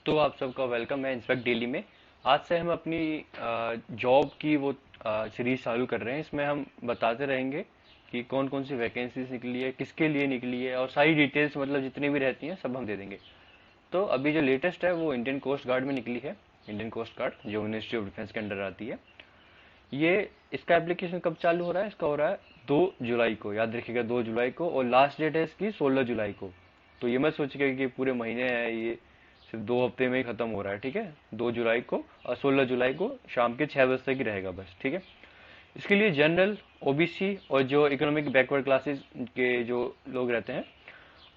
तो आप सबका वेलकम है इंस्पेक्ट डेली में। आज से हम अपनी जॉब की वो सीरीज चालू कर रहे हैं। इसमें हम बताते रहेंगे कि कौन कौन सी वैकेंसीज निकली है, किसके लिए निकली है, और सारी डिटेल्स मतलब जितनी भी रहती हैं सब हम दे देंगे। तो अभी जो लेटेस्ट है वो इंडियन कोस्ट गार्ड में निकली है। इंडियन कोस्ट गार्ड जो मिनिस्ट्री ऑफ डिफेंस के अंडर आती है। ये इसका एप्लीकेशन कब चालू हो रहा है? इसका हो रहा है 2 जुलाई को, याद रखिएगा 2 जुलाई को, और लास्ट डेट है इसकी 16 जुलाई को। तो ये मत सोचिएगा कि पूरे महीने है, ये सिर्फ 2 हफ्ते में ही खत्म हो रहा है। ठीक है, 2 जुलाई को और 16 जुलाई को शाम के 6 बजे तक ही रहेगा बस। ठीक है, इसके लिए जनरल, ओबीसी और जो इकोनॉमिक बैकवर्ड क्लासेस के जो लोग रहते हैं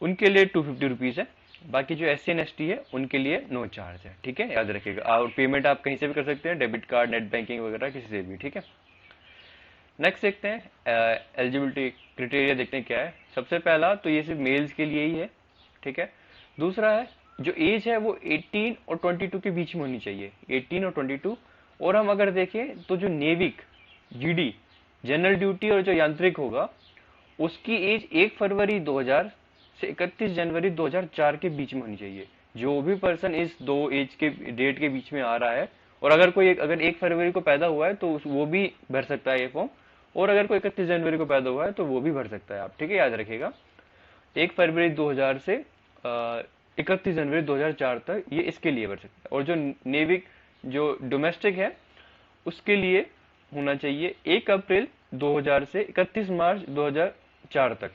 उनके लिए 250 रुपीज है। बाकी जो SC and ST है उनके लिए नो चार्ज है। ठीक है, याद रखिएगा। और पेमेंट आप कहीं से भी कर सकते हैं, डेबिट कार्ड, नेट बैंकिंग वगैरह किसी से भी। ठीक है, नेक्स्ट देखते हैं एलिजिबिलिटी क्राइटेरिया, देखते हैं क्या है। सबसे पहला तो ये सिर्फ मेल्स के लिए ही है। ठीक है, दूसरा है जो एज है वो 18 और 22 के बीच में होनी चाहिए, 18 और 22। और हम अगर देखें तो जो नेविक, जीडी, जनरल ड्यूटी और जो यांत्रिक होगा उसकी एज 1 फरवरी 2000 से 31 जनवरी 2004 के बीच में होनी चाहिए। जो भी पर्सन इस दो एज के डेट के बीच में आ रहा है, और अगर कोई अगर 1 फरवरी को पैदा हुआ है तो वो भी भर सकता है ये फॉर्म। और अगर कोई 31 जनवरी को पैदा हुआ है तो वो भी भर सकता है आप। ठीक है, याद रखिएगा 1 फरवरी 2000 से 31 जनवरी 2004 तक ये इसके लिए भर सकता है। और जो नेविक जो डोमेस्टिक है उसके लिए होना चाहिए 1 अप्रैल 2000 से 31 मार्च 2004 तक,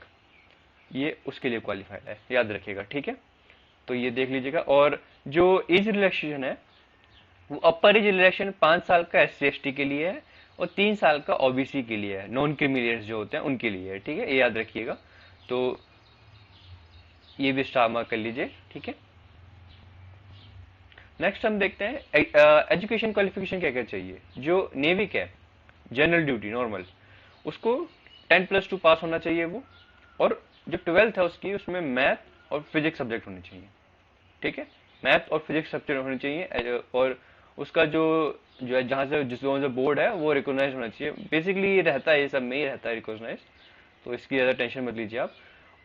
ये उसके लिए क्वालिफाइड है, याद रखिएगा। ठीक है, तो ये देख लीजिएगा। और जो एज रिलैक्सेशन है वो अपर एज रिलैक्सेशन 5 साल का SC ST के लिए है और 3 साल का OBC के लिए है, नॉन क्रिमिलियंस जो होते हैं उनके लिए है। ठीक है, ये याद रखिएगा। तो ये भी स्टार मार्क कर लीजिए। ठीक है, नेक्स्ट हम देखते हैं एजुकेशन क्वालिफिकेशन क्या क्या चाहिए। जो नेविक है, जनरल ड्यूटी नॉर्मल, उसको 10+2 पास होना चाहिए वो। और जो 12th है उसकी, उसमें मैथ और फिजिक्स सब्जेक्ट होने चाहिए। ठीक है, मैथ और फिजिक्स सब्जेक्ट होने चाहिए। और उसका जो जो है जहाँ से जिस जो बोर्ड है वो रिकॉग्नाइज होना चाहिए। बेसिकली ये रहता है, ये सब में ही रहता है रिकॉग्नाइज, तो इसकी ज़्यादा टेंशन मत लीजिए आप।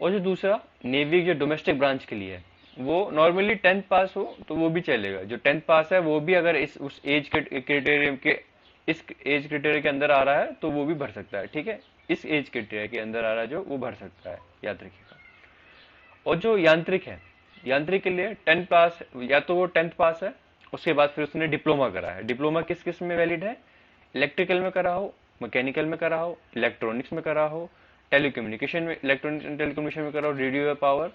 और जो दूसरा नेवी जो डोमेस्टिक ब्रांच के लिए है, वो नॉर्मली 10th पास हो तो वो भी चलेगा। जो 10th पास है वो भी अगर इस उस एज के क्राइटेरियम के, इस एज क्राइटेरिया के अंदर आ रहा है तो वो भी भर सकता है। ठीक है, इस एज क्राइटेरिया के अंदर आ रहा है जो, वो भर सकता है, याद रखिएगा। और जो यांत्रिक है, यांत्रिक के लिए 10 पास, या तो वो 10th पास है, उसके बाद फिर उसने डिप्लोमा करा है। डिप्लोमा किस किस में वैलिड है? इलेक्ट्रिकल में करा हो, मैकेनिकल में करा हो, इलेक्ट्रॉनिक्स में करा हो, टेलीकम्युनिकेशन में, इलेक्ट्रॉनिक्स एंड टेलीकम्युनिकेशन में करा हो, रेडियो या पावर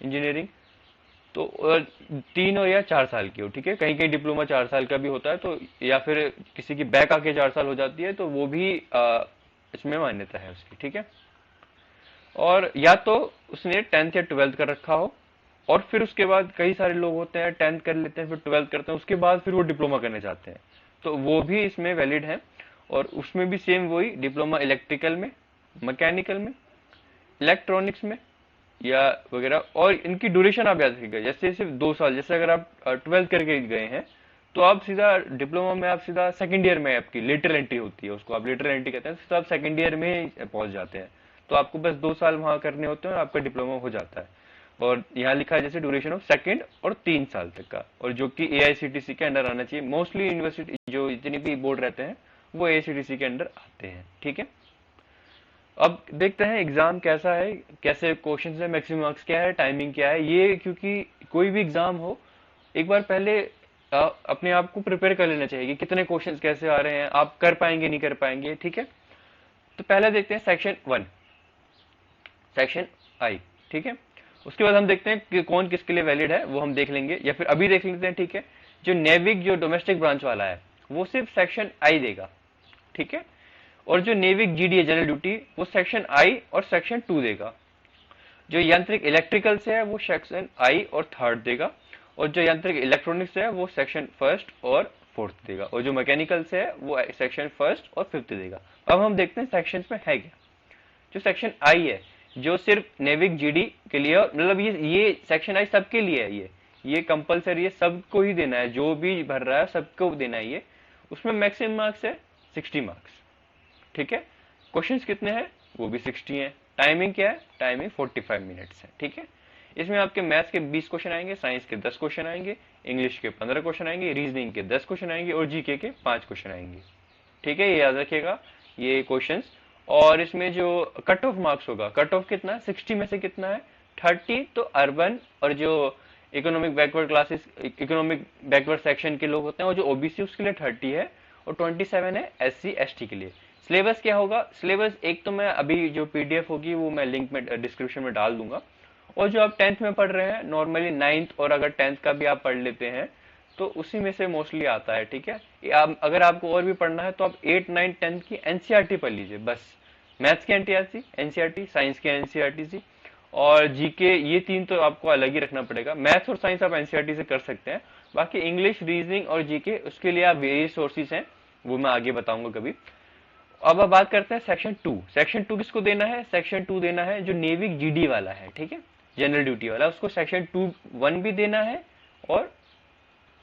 इंजीनियरिंग। तो 3 और या 4 साल की हो। ठीक है, कहीं कहीं डिप्लोमा 4 साल का भी होता है, तो या फिर किसी की बैक आके 4 साल हो जाती है तो वो भी इसमें मान्यता है उसकी। ठीक है, और या तो उसने 10th या 12th कर रखा हो, और फिर उसके बाद कई सारे लोग होते हैं 10th कर लेते हैं फिर 12th करते हैं, उसके बाद फिर वो डिप्लोमा करने चाहते हैं, तो वो भी इसमें वैलिड है। और उसमें भी सेम वही डिप्लोमा इलेक्ट्रिकल में, मैकेनिकल में, इलेक्ट्रॉनिक्स में या वगैरह। और इनकी ड्यूरेशन आप याद रखिएगा, जैसे सिर्फ 2 साल। जैसे अगर आप 12th करके गए हैं तो आप सीधा डिप्लोमा में, आप सीधा सेकंड ईयर में आपकी लेटरल एंट्री होती है, उसको आप लेटरल एंट्री कहते हैं, तो आप सेकंड ईयर में ही पहुंच जाते हैं। तो आपको बस 2 साल वहां करने होते हैं और आपका डिप्लोमा हो जाता है। और यहाँ लिखा है जैसे ड्यूरेशन ऑफ 2 और 3 साल तक का, और जो कि AICTC के अंडर आना चाहिए। मोस्टली यूनिवर्सिटी जो जितने भी बोर्ड रहते हैं वो AICTC के अंडर आते हैं। ठीक है, अब देखते हैं एग्जाम कैसा है, कैसे क्वेश्चंस है, मैक्सिमम मार्क्स क्या है, टाइमिंग क्या है। ये क्योंकि कोई भी एग्जाम हो, एक बार पहले अपने आप को प्रिपेयर कर लेना चाहिए कि कितने क्वेश्चंस कैसे आ रहे हैं, आप कर पाएंगे नहीं कर पाएंगे। ठीक है, तो पहले देखते हैं सेक्शन 1, सेक्शन आई। ठीक है, उसके बाद हम देखते हैं कि कौन किसके लिए वैलिड है, वो हम देख लेंगे, या फिर अभी देख लेते हैं। ठीक है, जो नेविक जो डोमेस्टिक ब्रांच वाला है वो सिर्फ सेक्शन आई देगा। ठीक है, और जो नेविक GD है जनरल ड्यूटी, वो सेक्शन आई और सेक्शन 2 देगा। जो यांत्रिक इलेक्ट्रिकल से है वो सेक्शन आई और 3rd देगा। और जो यांत्रिक इलेक्ट्रॉनिक्स से है वो सेक्शन 1st और 4th देगा। और जो मैकेनिकल से है वो सेक्शन 1st और 5th देगा। अब हम देखते हैं सेक्शन में है क्या। जो सेक्शन आई है, जो सिर्फ नेविक GD के लिए, मतलब ये सेक्शन आई सबके लिए है। ये कंपलसरी है, सबको ही देना है, जो भी भर रहा है सबको देना है ये। उसमें मैक्सिमम मार्क्स है 60 मार्क्स। ठीक है, क्वेश्चंस कितने हैं? वो भी 60 हैं। टाइमिंग क्या है? टाइमिंग 45 मिनट्स है। ठीक है, इसमें आपके मैथ्स के 20 क्वेश्चन आएंगे, साइंस के 10 क्वेश्चन आएंगे, इंग्लिश के 15 क्वेश्चन आएंगे, रीजनिंग के 10 क्वेश्चन आएंगे और जीके के 5 क्वेश्चन आएंगे। ठीक है, ये याद रखिएगा ये क्वेश्चंस। और इसमें जो कट ऑफ मार्क्स होगा, कट ऑफ कितना, 60 में से कितना है 30 तो अर्बन और जो economic backward classes, economic backward section के लोग होते हैं, और जो ओबीसी उसके लिए 30 है, और 27 है SC ST के लिए। सिलेबस क्या होगा, सिलेबस एक तो मैं अभी जो PDF होगी वो मैं लिंक में डिस्क्रिप्शन में डाल दूंगा, और जो आप 10th में पढ़ रहे हैं नॉर्मली 9th और अगर 10th का भी आप पढ़ लेते हैं तो उसी में से मोस्टली आता है। ठीक है, अगर आपको और भी पढ़ना है तो आप 8, 9, 10 की NCERT पढ़ लीजिए बस। मैथ्स की NCERT, साइंस की NCERT और जीके, ये 3 तो आपको अलग ही रखना पड़ेगा। मैथ्स और साइंस आप NCERT से कर सकते हैं, बाकी इंग्लिश, रीजनिंग और जीके उसके लिए आप वेरियस सोर्सेज हैं, वो मैं आगे बताऊंगा कभी। अब बात करते हैं सेक्शन 2। सेक्शन 2 किसको देना है, सेक्शन 2 देना है जो नेवी GD वाला है, ठीक है, जनरल ड्यूटी वाला, उसको सेक्शन 2(1) भी देना है और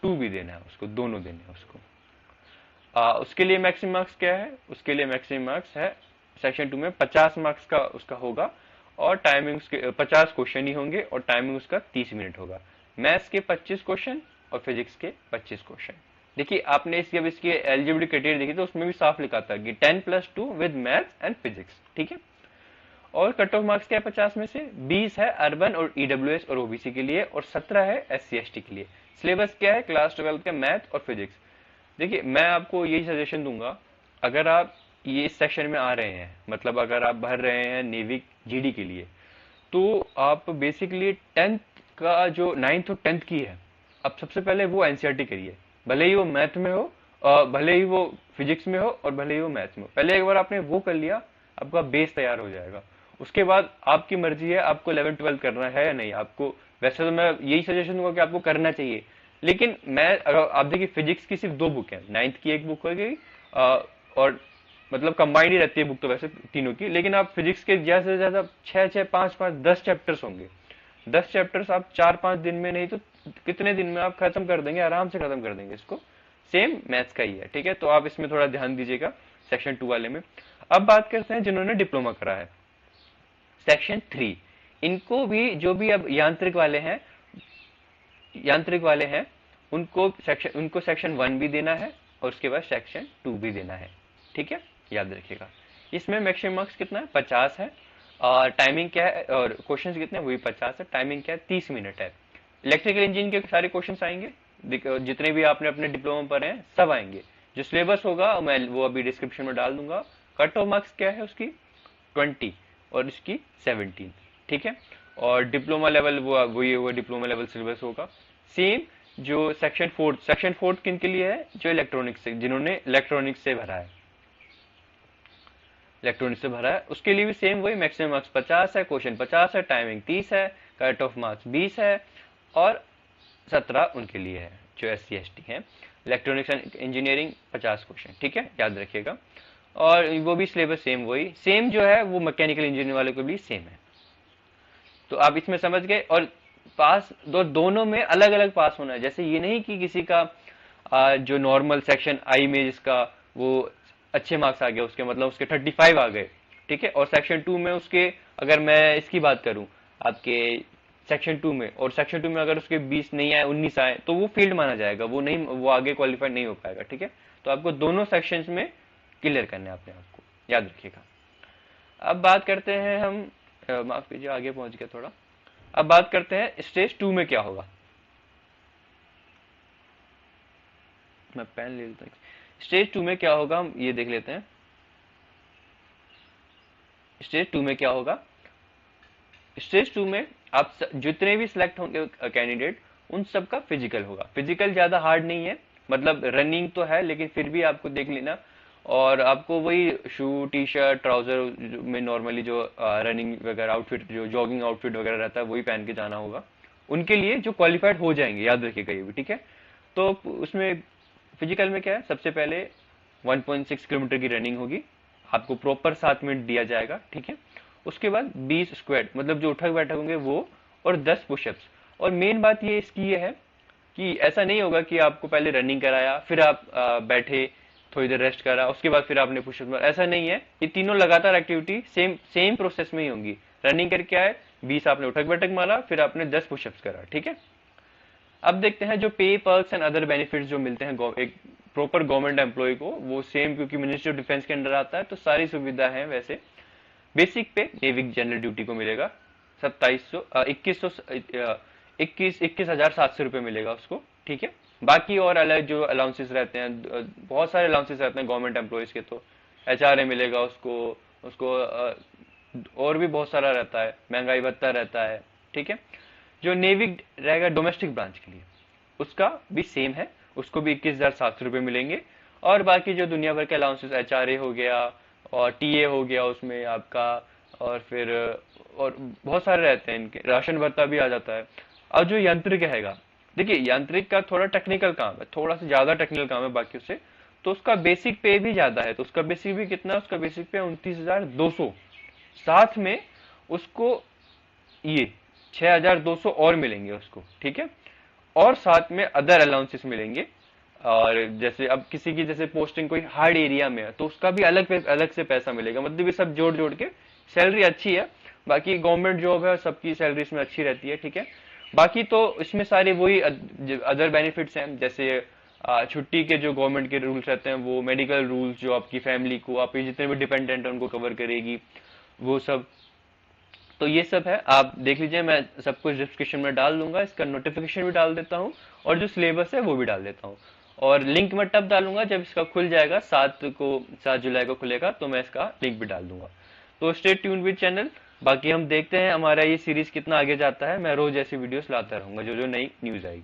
2 भी देना है, उसको दोनों देने हैं उसको। उसके लिए मैक्सिमम मार्क्स क्या है, उसके लिए मैक्सिमम मार्क्स है सेक्शन 2 में 50 मार्क्स का उसका होगा, और टाइमिंग उसके 50 क्वेश्चन ही होंगे और टाइमिंग उसका 30 मिनट होगा। मैथ्स के 25 क्वेश्चन और फिजिक्स के 25 क्वेश्चन। देखिए आपने इसकी, अब इसकी एलिजिबिलिटी क्राइटेरिया देखी तो उसमें भी साफ लिखा था कि 10+2 विद मैथ्स एंड फिजिक्स। ठीक है, और कट ऑफ मार्क्स क्या है 50 में से 20 है अर्बन और EWS और OBC के लिए, और 17 है SC ST के लिए। सिलेबस क्या है, क्लास 12 का मैथ और फिजिक्स। देखिए मैं आपको यही सजेशन दूंगा, अगर आप ये इस सेक्शन में आ रहे हैं, मतलब अगर आप भर रहे हैं नेवी GD के लिए, तो आप बेसिकली 10th का जो 9th और 10th की है, अब सबसे पहले वो NCERT करिए, भले ही वो मैथ में हो, भले ही वो फिजिक्स में हो और भले ही वो मैथ्स में हो। पहले एक बार आपने वो कर लिया, आपका बेस तैयार हो जाएगा। उसके बाद आपकी मर्जी है आपको 11th 12th करना है या नहीं। आपको वैसे तो मैं यही सजेशन दूंगा कि आपको करना चाहिए, लेकिन मैं अगर आप देखिए फिजिक्स की सिर्फ 2 बुक है, 9th की एक बुक हो गई, और मतलब कंबाइंड ही रहती है बुक तो वैसे तीनों की, लेकिन आप फिजिक्स के ज्यादा से ज्यादा 6, 5, 10 चैप्टर्स होंगे। 10 चैप्टर्स आप 4-5 दिन में, नहीं तो कितने दिन में आप खत्म कर देंगे, आराम से खत्म कर देंगे इसको। सेम मैथ्स का ही है, ठीक है, तो आप इसमें थोड़ा ध्यान दीजिएगा सेक्शन 2 वाले में। अब बात करते हैं जिन्होंने डिप्लोमा करा है, सेक्शन 3। इनको भी, जो भी अब यांत्रिक वाले हैं उनको सेक्शन 1 भी देना है और उसके बाद सेक्शन 2 भी देना है। ठीक है, याद रखिएगा। इसमें मैक्सिमम मार्क्स कितना है 50 है, और टाइमिंग क्या है, और क्वेश्चंस कितने, वही 50 है, टाइमिंग क्या है 30 मिनट है। इलेक्ट्रिकल इंजीनियरिंग के सारे क्वेश्चंस आएंगे, जितने भी आपने अपने डिप्लोमा पर हैं सब आएंगे। जो सिलेबस होगा मैं वो अभी डिस्क्रिप्शन में डाल दूंगा। कट ऑफ मार्क्स क्या है उसकी 20 और इसकी 17। ठीक है, और डिप्लोमा लेवल वो डिप्लोमा लेवल सिलेबस होगा सेम। जो सेक्शन 4 किन के लिए है, जो इलेक्ट्रॉनिक्स से, जिन्होंने इलेक्ट्रॉनिक्स से भरा है, उसके लिए भी सेम वही मैक्सिमम मार्क्स 50 है, क्वेश्चन 50 है, टाइमिंग 30 है, कट ऑफ मार्क्स 20 है, और 17 उनके लिए है जो SC ST है। Electronics and engineering 50 question. ठीक है, याद रखिएगा। और वो भी सिलेबस सेम, वही सेम जो है वो मैकेनिकल इंजीनियरिंग वाले को भी सेम है। तो आप इसमें समझ गए। और पास दोनों में अलग अलग पास होना है, जैसे ये नहीं कि किसी का जो नॉर्मल सेक्शन I में जिसका वो अच्छे मार्क्स आ गए, उसके मतलब उसके 35 आ गए। ठीक है, और सेक्शन 2 में उसके, अगर मैं इसकी बात करूं आपके सेक्शन 2 में, और सेक्शन 2 में अगर उसके 20 नहीं आए, 19 आए, तो वो फील्ड माना जाएगा, वो आगे क्वालिफाइड नहीं हो पाएगा। ठीक है, तो आपको दोनों सेक्शंस में क्लियर करना है अपने आप को, याद रखिएगा। अब बात करते हैं हम, माफ कीजिए आगे पहुंच गया थोड़ा। अब बात करते हैं स्टेज 2 में क्या होगा। मैं पेन ले लेता हूं। स्टेज 2 में क्या होगा हम ये देख लेते हैं। स्टेज 2 में क्या होगा, स्टेज 2 में आप जितने भी सिलेक्ट होंगे कैंडिडेट, उन सबका फिजिकल होगा। फिजिकल ज्यादा हार्ड नहीं है, मतलब रनिंग तो है लेकिन फिर भी आपको देख लेना, और आपको वही शू, टी शर्ट, ट्राउजर में नॉर्मली जो रनिंग वगैरह आउटफिट, जो जॉगिंग आउटफिट वगैरह रहता है वही पहन के जाना होगा उनके लिए, जो क्वालिफाइड हो जाएंगे, याद रखिएगा ये भी। ठीक है, तो उसमें फिजिकल में क्या है, सबसे पहले 1.6 किलोमीटर की रनिंग होगी, आपको प्रॉपर 7 मिनट दिया जाएगा। ठीक है, उसके बाद 20 स्क्वाट, मतलब जो उठक बैठक होंगे वो, और 10 पुशअप्स। और मेन बात ये इसकी ये है कि ऐसा नहीं होगा कि आपको पहले रनिंग कराया, फिर आप बैठे थोड़ी देर रेस्ट करा, उसके बाद फिर आपने पुशअप, ऐसा नहीं है। ये तीनों लगातार एक्टिविटी सेम प्रोसेस में ही होंगी। रनिंग करके आए, 20 आपने उठक बैठक मारा, फिर आपने 10 पुशअप्स करा, ठीक है। अब देखते हैं जो पे पर्क्स एंड अदर बेनिफिट्स जो मिलते हैं एक प्रॉपर गवर्नमेंट एम्प्लॉय को, वो सेम क्योंकि मिनिस्ट्री ऑफ डिफेंस के अंडर आता है तो सारी सुविधा है वैसे। बेसिक पे नेवी जनरल ड्यूटी को मिलेगा 2700 21,700 रुपये मिलेगा उसको, ठीक है। बाकी और अलग जो अलाउंसेस रहते हैं, बहुत सारे अलाउंसेस रहते हैं गवर्नमेंट एम्प्लॉयज के, तो एचआरए मिलेगा उसको, उसको और भी बहुत सारा रहता है, महंगाई भत्ता रहता है, ठीक है। जो नेवी रहेगा डोमेस्टिक ब्रांच के लिए, उसका भी सेम है, उसको भी 21,700 रुपये मिलेंगे। और बाकी जो दुनिया भर के अलाउंसेस, एचआरए हो गया और टीए हो गया उसमें आपका, और फिर और बहुत सारे रहते हैं इनके, राशन भत्ता भी आ जाता है। अब जो यांत्रिक रहेगा, देखिए यांत्रिक का थोड़ा टेक्निकल काम है, थोड़ा सा ज्यादा टेक्निकल काम है बाकी से, तो उसका बेसिक पे भी ज्यादा है। तो उसका बेसिक भी कितना है, उसका बेसिक पे 29,200, साथ में उसको ये 6,200 और मिलेंगे उसको, ठीक है। और साथ में अदर अलाउंसेस मिलेंगे। और जैसे अब किसी की जैसे पोस्टिंग कोई हार्ड एरिया में है तो उसका भी अलग से पैसा मिलेगा, मतलब ये सब जोड़ जोड़ के सैलरी अच्छी है। बाकी गवर्नमेंट जॉब है, सबकी सैलरी इसमें अच्छी रहती है, ठीक है। बाकी तो इसमें सारे वही अदर बेनिफिट्स हैं, जैसे छुट्टी के जो गवर्नमेंट के रूल्स रहते हैं, वो मेडिकल रूल्स जो आपकी फैमिली को, आपके जितने भी डिपेंडेंट है उनको कवर करेगी, वो सब। तो ये सब है, आप देख लीजिए, मैं सब कुछ डिस्क्रिप्शन में डाल दूंगा, इसका नोटिफिकेशन भी डाल देता हूँ और जो सिलेबस है वो भी डाल देता हूँ। और लिंक मैं तब डालूंगा जब इसका खुल जाएगा, 7 जुलाई को खुलेगा, तो मैं इसका लिंक भी डाल दूंगा। तो स्टे ट्यून विद चैनल। बाकी हम देखते हैं हमारा ये सीरीज कितना आगे जाता है, मैं रोज ऐसी वीडियोस लाता रहूंगा जो जो नई न्यूज आएगी।